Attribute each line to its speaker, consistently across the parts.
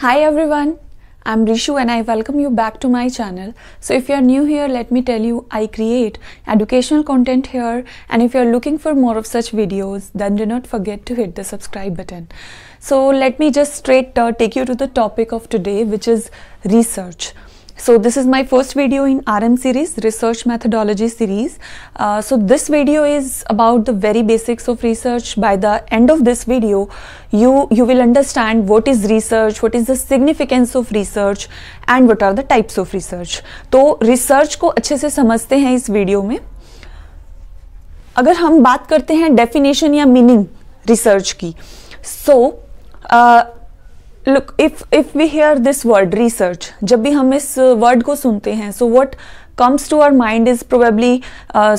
Speaker 1: Hi everyone, I'm Rishu and I welcome you back to my channel. So if you are new here, let me tell you, I create educational content here, and if you are looking for more of such videos, then do not forget to hit the subscribe button. So let me just straight take you to the topic of today, which is research. So this is my first video in RM series, research methodology series. So this video is about the very basics of research. By the end of this video, you will understand what is research, what is the significance of research and what are the types of research. तो research को अच्छे से समझते हैं इस video में. अगर हम बात करते हैं definition या meaning research की, so look, if we hear this word research, जब भी हम इस word को सुनते हैं, so what comes to our mind is probably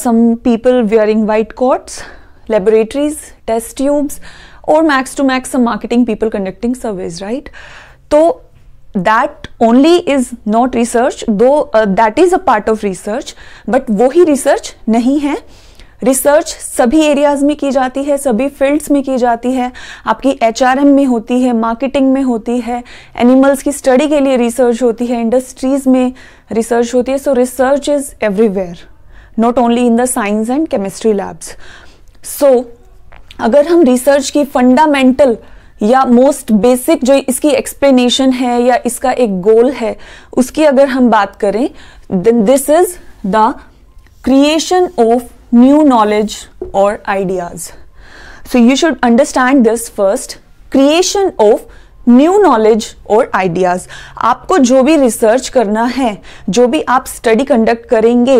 Speaker 1: some people wearing white coats, laboratories, test tubes, or max to max some marketing people conducting surveys, right? So that only is not research, though that is a part of research, but वो ही research नहीं है. Research सभी areas में की जाती है, सभी fields में की जाती है. आपकी HRM में होती है, मार्केटिंग में होती है, एनिमल्स की स्टडी के लिए रिसर्च होती है, इंडस्ट्रीज में रिसर्च होती है. So research is everywhere, not only in the science and chemistry labs. So अगर हम रिसर्च की फंडामेंटल या मोस्ट बेसिक जो इसकी एक्सप्लेनेशन है या इसका एक गोल है, उसकी अगर हम बात करें, then this is the creation of new knowledge or ideas. So you should understand this first. Creation of new knowledge or ideas. आपको जो भी रिसर्च करना है, जो भी आप स्टडी कंडक्ट करेंगे,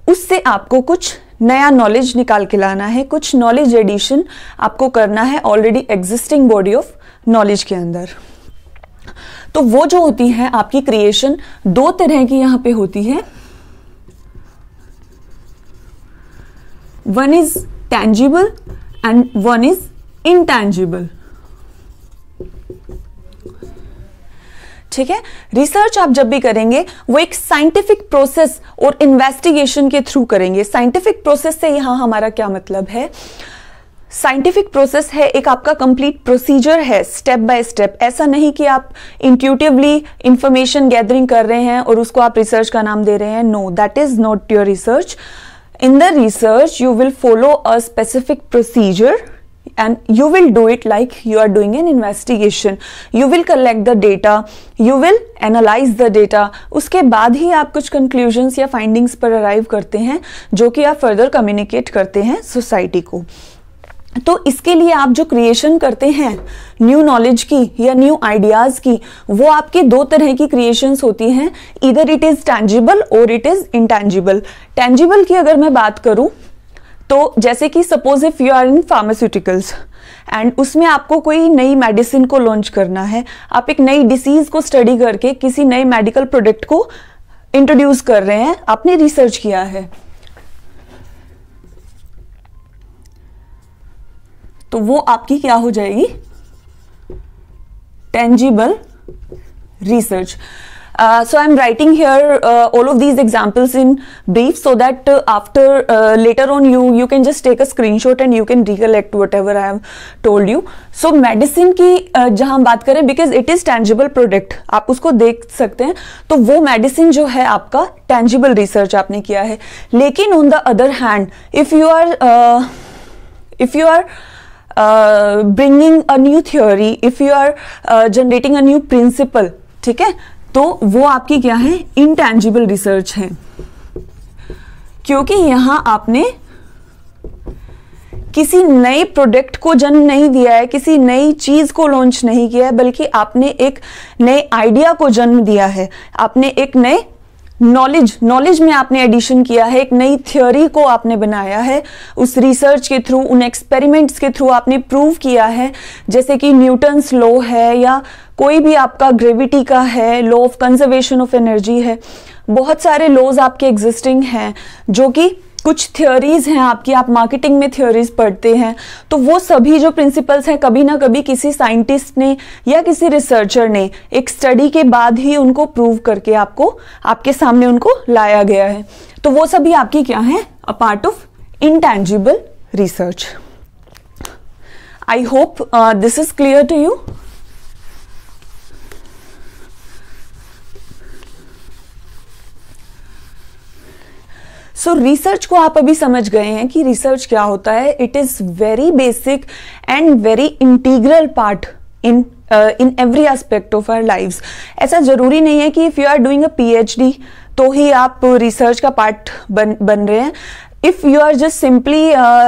Speaker 1: उससे आपको कुछ नया नॉलेज निकाल के लाना है, कुछ नॉलेज एडिशन आपको करना है already existing body of knowledge के अंदर. तो वो जो होती है आपकी क्रिएशन, दो तरह की यहाँ पे होती है. One is tangible and one is intangible. ठीक है. रिसर्च आप जब भी करेंगे वो एक साइंटिफिक प्रोसेस और इन्वेस्टिगेशन के थ्रू करेंगे. साइंटिफिक प्रोसेस से यहां हमारा क्या मतलब है? साइंटिफिक प्रोसेस है एक आपका कंप्लीट प्रोसीजर है, स्टेप बाय स्टेप. ऐसा नहीं कि आप इंट्यूटिवली इंफॉर्मेशन गैदरिंग कर रहे हैं और उसको आप रिसर्च का नाम दे रहे हैं. No, that is not your research. In the research, you will follow a specific procedure and you will do it like you are doing an investigation. You will collect the data, you will analyze the data. उसके बाद ही आप कुछ conclusions या findings पर arrive करते हैं, जो कि आप further communicate करते हैं society को. तो इसके लिए आप जो क्रिएशन करते हैं न्यू नॉलेज की या न्यू आइडियाज की, वो आपके दो तरह की क्रिएशंस होती हैं. इधर इट इज टैंजिबल और इट इज इंटैंजिबल. टैंजिबल की अगर मैं बात करूं तो जैसे कि suppose if you are in pharmaceuticals and उसमें आपको कोई नई मेडिसिन को लॉन्च करना है, आप एक नई डिसीज को स्टडी करके किसी नए मेडिकल प्रोडक्ट को इंट्रोड्यूस कर रहे हैं, आपने रिसर्च किया है, तो वो आपकी क्या हो जाएगी? Tangible research. So I'm writing here all of these examples in brief so that after later on you can just take a screenshot and you can recollect whatever I have told you. So medicine की जहाँ हम बात करें, because it is tangible product, आप उसको देख सकते हैं, तो वो medicine जो है आपका tangible research आपने किया है. लेकिन on the other hand, if you are bringing a new theory, if you are generating a new principle, ठीक है, तो वो आपकी क्या है? intangible research है. क्योंकि यहां आपने किसी नए प्रोडक्ट को जन्म नहीं दिया है, किसी नई चीज को लॉन्च नहीं किया है, बल्कि आपने एक नए आइडिया को जन्म दिया है. आपने एक नए नॉलेज में आपने एडिशन किया है, एक नई थ्योरी को आपने बनाया है. उस रिसर्च के थ्रू, उन एक्सपेरिमेंट्स के थ्रू आपने प्रूव किया है, जैसे कि न्यूटन्स लॉ है या कोई भी आपका ग्रेविटी का है, law of conservation of energy है. बहुत सारे लॉज आपके एग्जिस्टिंग हैं, जो कि कुछ थ्योरीज हैं आपकी, आप मार्केटिंग में थ्योरीज पढ़ते हैं. तो वो सभी जो प्रिंसिपल्स हैं, कभी ना कभी किसी साइंटिस्ट ने या किसी रिसर्चर ने एक स्टडी के बाद ही उनको प्रूव करके आपके सामने उनको लाया गया है. तो वो सभी आपकी क्या है? A part of intangible research. I hope this is clear to you. So research को आप अभी समझ गए हैं कि रिसर्च क्या होता है. It is very basic and very integral part in every aspect of our lives. ऐसा जरूरी नहीं है कि if you are doing a PhD तो ही आप रिसर्च का पार्ट बन रहे हैं. If you are just simply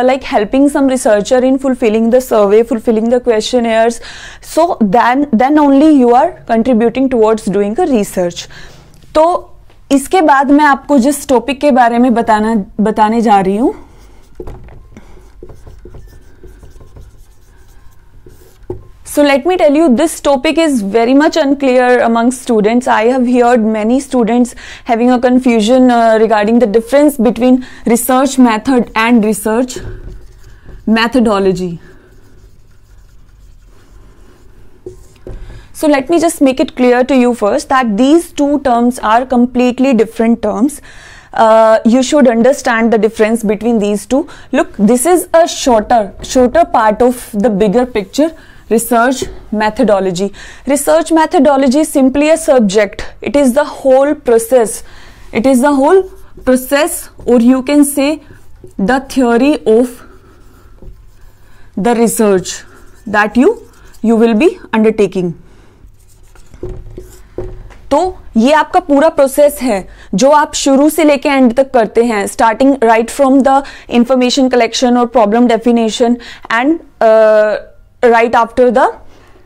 Speaker 1: like helping some researcher in fulfilling the survey, fulfilling the questionnaires, so then only you are contributing towards doing a research. तो इसके बाद मैं आपको जिस टॉपिक के बारे में बताने जा रही हूँ, so let me tell you, this topic is very much unclear among students. I have heard many students having a confusion regarding the difference between research method and research methodology. So let me just make it clear to you first that these two terms are completely different terms. You should understand the difference between these two. Look, this is a shorter part of the bigger picture. Research methodology. Research methodology is simply a subject. It is the whole process. It is the whole process, or you can say the theory of the research that you will be undertaking. तो ये आपका पूरा process है जो आप शुरू से लेके एंड तक करते हैं, starting right from the information collection और problem definition and right after the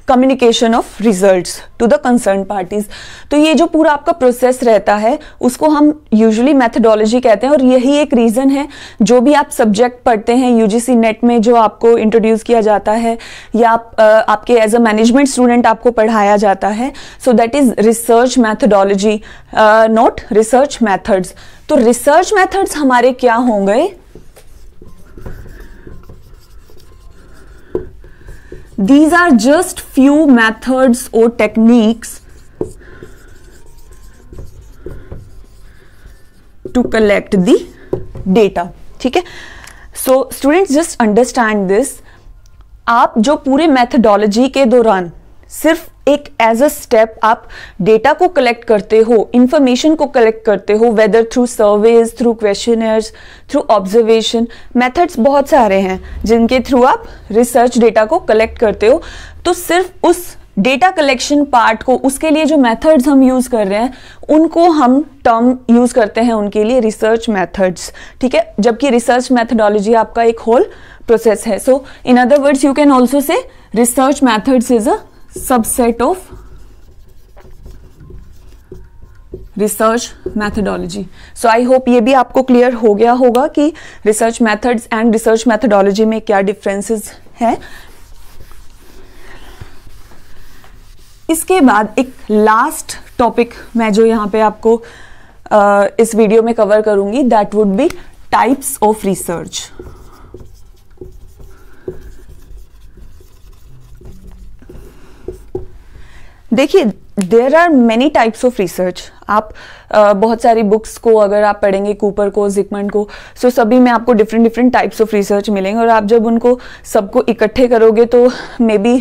Speaker 1: communication of results to the concerned parties. तो ये जो पूरा आपका प्रोसेस रहता है उसको हम यूजुअली मैथडोलॉजी कहते हैं. और यही एक रीज़न है जो भी आप सब्जेक्ट पढ़ते हैं UGC नेट में जो आपको इंट्रोड्यूस किया जाता है या आपके एज अ मैनेजमेंट स्टूडेंट आपको पढ़ाया जाता है. So that is research methodology, not research methods. तो रिसर्च मैथड्स हमारे क्या होंगे? These are just few methods or techniques to collect the data. ठीक है. So students just understand this. आप जो पूरे methodology के दौरान सिर्फ एक एज अ स्टेप आप डेटा को कलेक्ट करते हो, इंफॉर्मेशन को कलेक्ट करते हो, whether through surveys, through questioners, through observation. Methods बहुत सारे हैं जिनके थ्रू आप रिसर्च डेटा को कलेक्ट करते हो. तो सिर्फ उस डेटा कलेक्शन पार्ट को, उसके लिए जो मेथड्स हम यूज कर रहे हैं उनको हम टर्म यूज करते हैं उनके लिए रिसर्च मेथड्स. ठीक है. जबकि रिसर्च मैथडोलॉजी आपका एक होल प्रोसेस है. So in other words you can also say research methods is a subset of research methodology. So I hope ये भी आपको क्लियर हो गया होगा कि research methods and research methodology में क्या डिफरेंसेस हैं. इसके बाद एक लास्ट टॉपिक मैं जो यहाँ पे आपको इस वीडियो में कवर करूंगी, that would be types of research. देखिए, there are many types of research. आप बहुत सारी बुक्स को अगर आप पढ़ेंगे, कूपर को, जिकमंड को, सो सभी में आपको डिफरेंट टाइप्स ऑफ रिसर्च मिलेंगे. और आप जब उनको सबको इकट्ठे करोगे तो maybe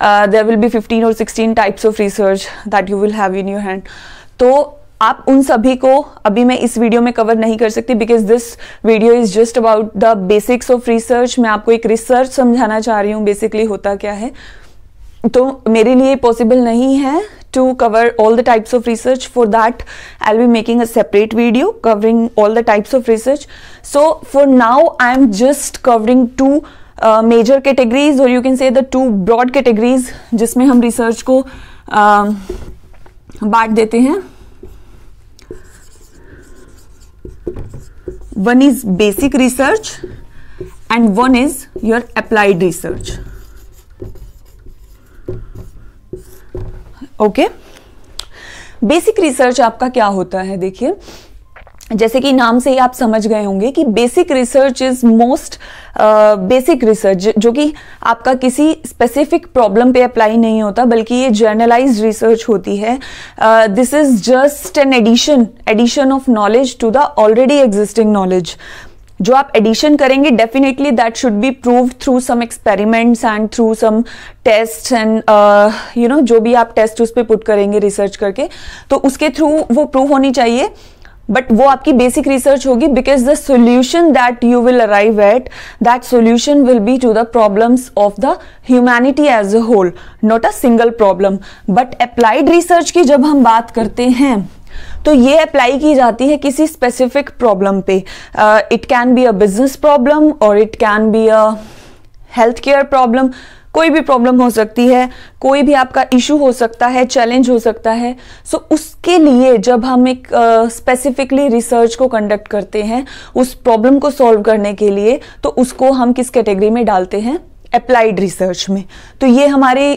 Speaker 1: there will be 15 or 16 types of research that you will have in your hand. तो आप उन सभी को अभी मैं इस वीडियो में कवर नहीं कर सकती, because this video is just about the basics of research. मैं आपको एक रिसर्च समझाना चाह रही हूँ बेसिकली होता क्या है. तो मेरे लिए पॉसिबल नहीं है to cover all the types of research. For that I'll be making a separate video covering all the types of research. So for now I am just covering two major categories, or you can say the two broad categories जिसमें हम research को बांट देते हैं. One is basic research and one is your applied research. Okay. Basic research आपका क्या होता है? देखिए, जैसे कि नाम से ही आप समझ गए होंगे कि basic research is most basic research, जो कि आपका किसी स्पेसिफिक प्रॉब्लम पे अप्लाई नहीं होता, बल्कि ये जर्नलाइज्ड रिसर्च होती है. This is just an addition of knowledge to the already existing knowledge. जो आप एडिशन करेंगे definitely that should be proved through some experiments and through some test and you know जो भी आप टेस्ट उस पर पुट करेंगे रिसर्च करके, तो उसके थ्रू वो प्रूव होनी चाहिए. बट वो आपकी बेसिक रिसर्च होगी, because the solution that you will arrive at, that solution will be to the problems of the humanity as a whole, not a single problem. But applied research की जब हम बात करते हैं तो ये अप्लाई की जाती है किसी स्पेसिफिक प्रॉब्लम पे. It can be a business problem और it can be a health care problem. कोई भी प्रॉब्लम हो सकती है, कोई भी आपका इशू हो सकता है, चैलेंज हो सकता है. सो उसके लिए जब हम एक स्पेसिफिकली रिसर्च को कंडक्ट करते हैं उस प्रॉब्लम को सॉल्व करने के लिए, तो उसको हम किस कैटेगरी में डालते हैं? अप्लाइड रिसर्च में. तो ये हमारी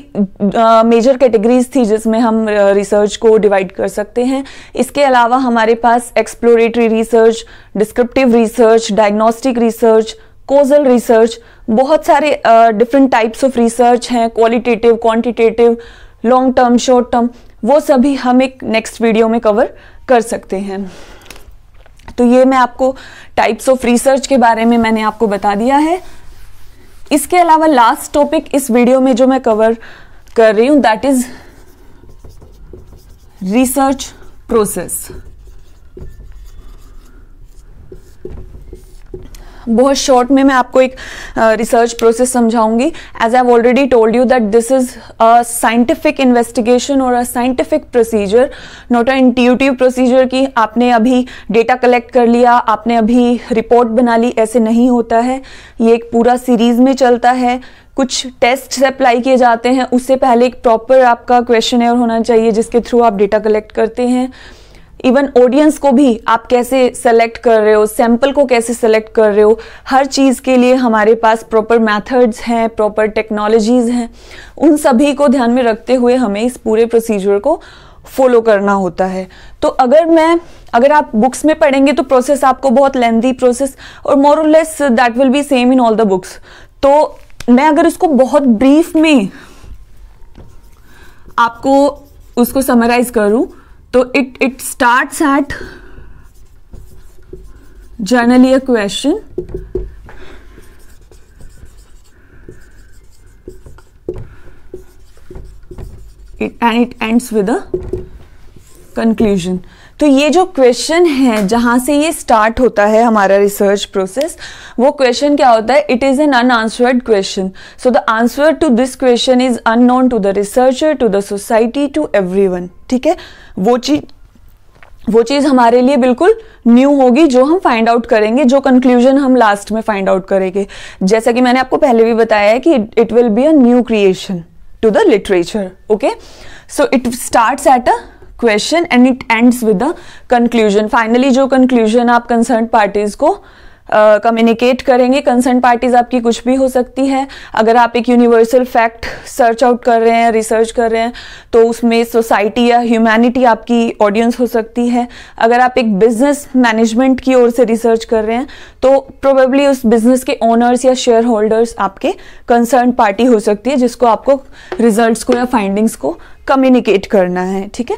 Speaker 1: मेजर कैटेगरीज थी जिसमें हम रिसर्च को डिवाइड कर सकते हैं. इसके अलावा हमारे पास exploratory research, descriptive research, diagnostic research, causal research, बहुत सारे डिफरेंट टाइप्स ऑफ रिसर्च हैं, qualitative, quantitative, long term, short term. वो सभी हम एक नेक्स्ट वीडियो में कवर कर सकते हैं. तो ये मैं आपको टाइप्स ऑफ रिसर्च के बारे में मैंने आपको बता दिया है. इसके अलावा लास्ट टॉपिक इस वीडियो में जो मैं कवर कर रही हूं, दैट इज रिसर्च प्रोसेस. बहुत शॉर्ट में मैं आपको एक रिसर्च प्रोसेस समझाऊंगी. As I have already told you that this is a scientific investigation और a scientific procedure, not a intuitive procedure कि आपने अभी डेटा कलेक्ट कर लिया, आपने अभी रिपोर्ट बना ली. ऐसे नहीं होता है. ये एक पूरा सीरीज में चलता है. कुछ टेस्ट अप्लाई किए जाते हैं, उससे पहले एक प्रॉपर आपका क्वेश्चनर होना चाहिए जिसके थ्रू आप डेटा कलेक्ट करते हैं. इवन ऑडियंस को भी आप कैसे सेलेक्ट कर रहे हो, सैंपल को कैसे सेलेक्ट कर रहे हो, हर चीज़ के लिए हमारे पास प्रॉपर मेथड्स हैं, प्रॉपर टेक्नोलॉजीज हैं. उन सभी को ध्यान में रखते हुए हमें इस पूरे प्रोसीजर को फॉलो करना होता है. तो अगर आप बुक्स में पढ़ेंगे तो प्रोसेस आपको बहुत लेंथी प्रोसेस और मोर और less that will be same in all the books. तो मैं अगर उसको बहुत ब्रीफ में आपको उसको समराइज करूं तो it starts at generally a question, and it ends with a conclusion. तो ये जो क्वेश्चन है जहां से ये स्टार्ट होता है हमारा रिसर्च प्रोसेस, वो क्वेश्चन क्या होता है? It is an unanswered question. So the answer to this question is unknown to the researcher, to the society, to everyone. ठीक है, वो चीज हमारे लिए बिल्कुल न्यू होगी जो हम फाइंड आउट करेंगे, जो कंक्लूजन हम लास्ट में फाइंड आउट करेंगे. जैसा कि मैंने आपको पहले भी बताया है कि it will be a new creation to the literature. Okay, so it starts at a question and it ends with the conclusion. Finally जो कंक्लूजन आप कंसर्न पार्टीज को कम्युनिकेट करेंगे. कंसर्न पार्टीज आपकी कुछ भी हो सकती है. अगर आप एक यूनिवर्सल फैक्ट सर्च आउट कर रहे हैं, रिसर्च कर रहे हैं, तो उसमें सोसाइटी या ह्यूमैनिटी आपकी ऑडियंस हो सकती है. अगर आप एक बिजनेस मैनेजमेंट की ओर से रिसर्च कर रहे हैं तो प्रोबेबली उस बिजनेस के ओनर्स या शेयर होल्डर्स आपके कंसर्न पार्टी हो सकती है जिसको आपको रिजल्ट्स को या फाइंडिंग्स को कम्युनिकेट करना है. ठीक है,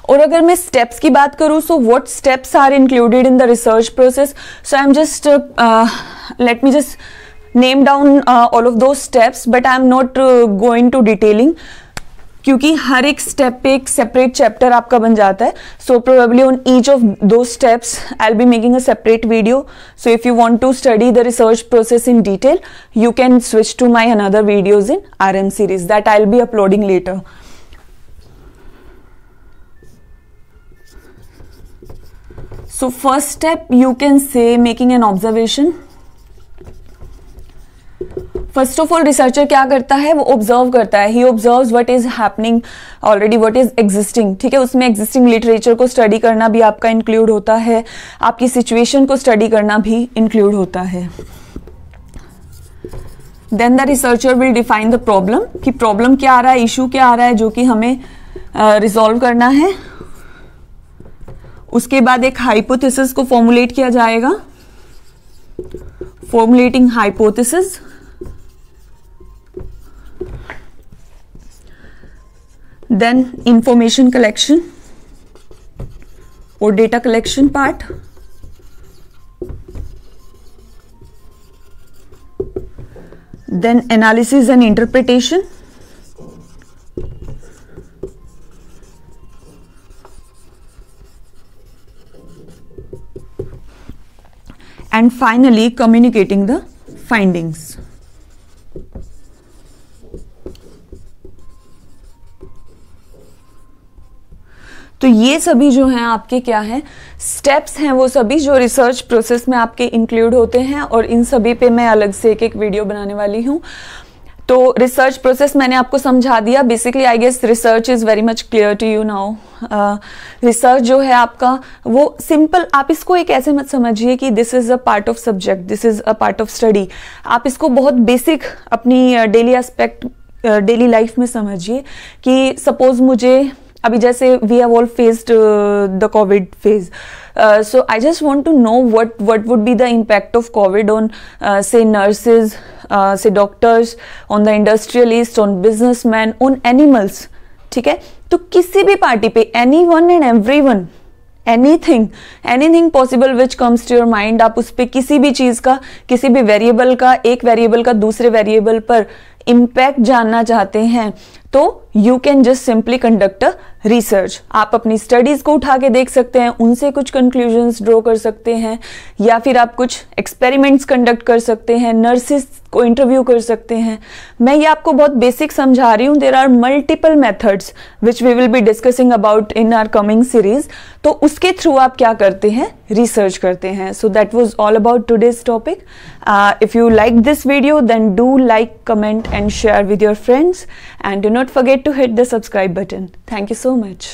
Speaker 1: और अगर मैं स्टेप्स की बात करूं, so what steps are included in the research process. So I am just let me just name down all of those steps, but I am not going to detailing क्योंकि हर एक स्टेप पे एक separate chapter आपका बन जाता है. So probably on each of those steps I will be making a separate video. So if you want to study the research process in detail, you can switch to my another videos in RM series that I will be uploading later. So first step you can say making an observation. First of all researcher क्या करता है? वो observe करता है. He observes what is happening already, what is existing. ठीक है, उसमें existing literature को study करना भी आपका include होता है, आपकी situation को study करना भी include होता है. Then the researcher will define the problem कि problem क्या आ रहा है, issue क्या आ रहा है जो कि हमें resolve करना है. उसके बाद एक हाइपोथेसिस को फॉर्मुलेट किया जाएगा. Formulating hypothesis. Then information collection और data collection part. Then analysis and interpretation. and finally communicating the findings. तो ये सभी जो हैं आपके क्या हैं, स्टेप्स हैं, वो सभी जो रिसर्च प्रोसेस में आपके इंक्लूड होते हैं, और इन सभी पे मैं अलग से एक वीडियो बनाने वाली हूँ. तो रिसर्च प्रोसेस मैंने आपको समझा दिया. Basically I guess research is very much clear to you now. Research जो है आपका वो सिंपल, आप इसको एक ऐसे मत समझिए कि this is a part of subject, this is a part of study. आप इसको बहुत बेसिक अपनी डेली एस्पेक्ट, डेली लाइफ में समझिए कि सपोज मुझे अभी जैसे we have all faced the Covid phase, so I just want to know what would be the impact of COVID on say nurses, say doctors, on the industrialists, on businessmen, on animals. ठीक है, तो किसी भी party पे anyone and everyone, anything possible which comes to your mind, आप उस पे किसी भी चीज का, किसी भी वेरिएबल का, एक वेरिएबल का दूसरे वेरिएबल पर इम्पैक्ट जानना चाहते हैं, तो you can just simply conduct a research. आप अपनी स्टडीज को उठा के देख सकते हैं, उनसे कुछ कंक्लूजन्स ड्रॉ कर सकते हैं, या फिर आप कुछ एक्सपेरिमेंट्स कंडक्ट कर सकते हैं, नर्सिस को इंटरव्यू कर सकते हैं. मैं ये आपको बहुत बेसिक समझा रही हूँ. There are multiple methods which we will be discussing about in our coming series. तो उसके थ्रू आप क्या करते हैं, रिसर्च करते हैं. So that was all about today's topic. If you like this video then do like, comment and share with your friends, and do not forget to hit the subscribe button. Thank you so much.